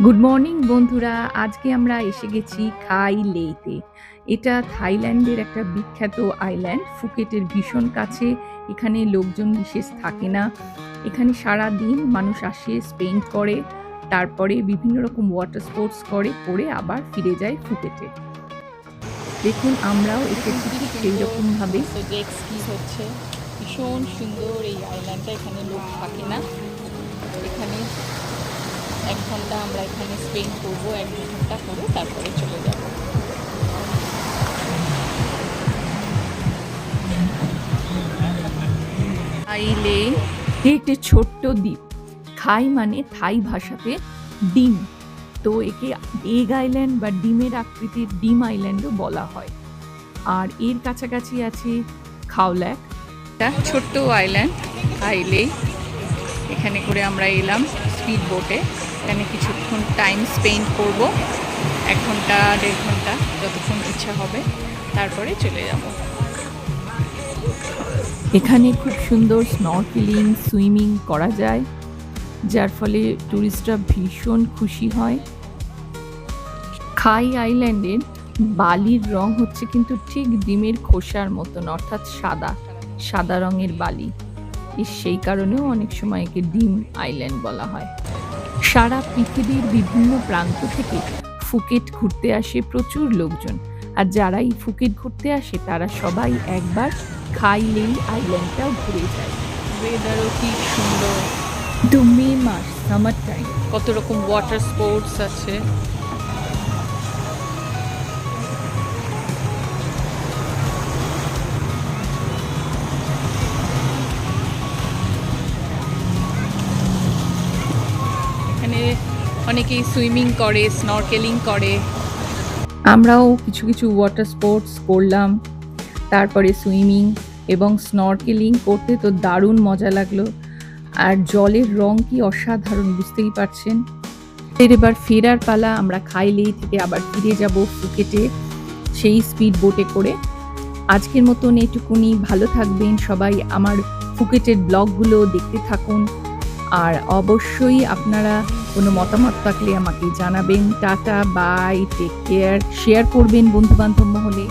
Good morning বন্ধুরা, আজকে আমরা এসে গেছি খাই লেইতে। এটা থাইল্যান্ডের একটা বিখ্যাত আইল্যান্ড, ফুকেটের ভীষণ কাছে। এখানে লোকজন বিশেষ থাকে না। এখানে সারা দিন মানুষ আসে, স্পেন্ড করে, তারপরে বিভিন্ন রকম ওয়াটার স্পোর্টস করে আবার ফিরে যায় ফুকেটে। দেখুন, আমরাও এসেছি ঠিক সেই রকম ভাবে। জেট স্কি হচ্ছে, ভীষণ সুন্দর এই আইল্যান্ডটা। এখানে লোক থাকে না। এখানে 1 ঘন্টা আমরা এখানে স্পেন্ড করবো, 1-2 ঘন্টা করে তারপরে চলে যাব। খাইলে একটি ছোট্ট দ্বীপ। খাই মানে থাই ভাষাতে ডিম, তো একে এগ আইল্যান্ড বা ডিমের আকৃতির ডিম আইল্যান্ডও বলা হয়। আর এর কাছাকাছি আছে খাওল্যাক, একটা ছোট্ট আইল্যান্ড খাইলে। এখানে করে আমরা এলাম স্পিড বোটে। এখানে কিছুক্ষণ টাইম স্পেন্ড করব, 1 ঘন্টা 1.5 ঘন্টা যতক্ষণ ইচ্ছা হবে, তারপরে চলে যাব। এখানে খুব সুন্দর স্নরকেলিং, সুইমিং করা যায়, যার ফলে টুরিস্টরা ভীষণ খুশি হয়। খাই আইল্যান্ডের বালির রং হচ্ছে কিন্তু ঠিক ডিমের খোসার মতন, অর্থাৎ সাদা সাদা রঙের বালি। সেই কারণেও অনেক সময় একে ডিম আইল্যান্ড বলা হয়। সারা পৃথিবীর বিভিন্ন প্রান্ত থেকে ফুকেট ঘুরতে আসে প্রচুর লোকজন, আর যারাই ফুকেট ঘুরতে আসে তারা সবাই একবার খাই লেই আইল্যান্ডটাও ঘুরে যায়। ওয়েদারও কি সুন্দর। কিন্তু মে মাস, সামার টাইম, কত রকম ওয়াটার স্পোর্টস আছে। এখানে অনেকেই সুইমিং করে, স্নরকেলিং করে। আমরাও কিছু কিছু ওয়াটার স্পোর্টস করলাম, তারপরে সুইমিং এবং স্নরকেলিং করতে তো দারুণ মজা লাগলো। আর জলের রং কি অসাধারণ, বুঝতেই পারছেন। এবার ফেরার পালা। আমরা খাই লেই থেকে আবার ফিরে যাব ফুকেটে, সেই স্পিড বোটে করে। আজকের মতন এইটুকুনি। ভালো থাকবেন সবাই। আমার ফুকেটের ব্লগগুলো দেখতে থাকুন, আর অবশ্যই আপনারা কোনো মতামত থাকলে আমাকে জানাবেন। Tata, bye, take care. Share করবেন বন্ধু বান্ধব মহলে।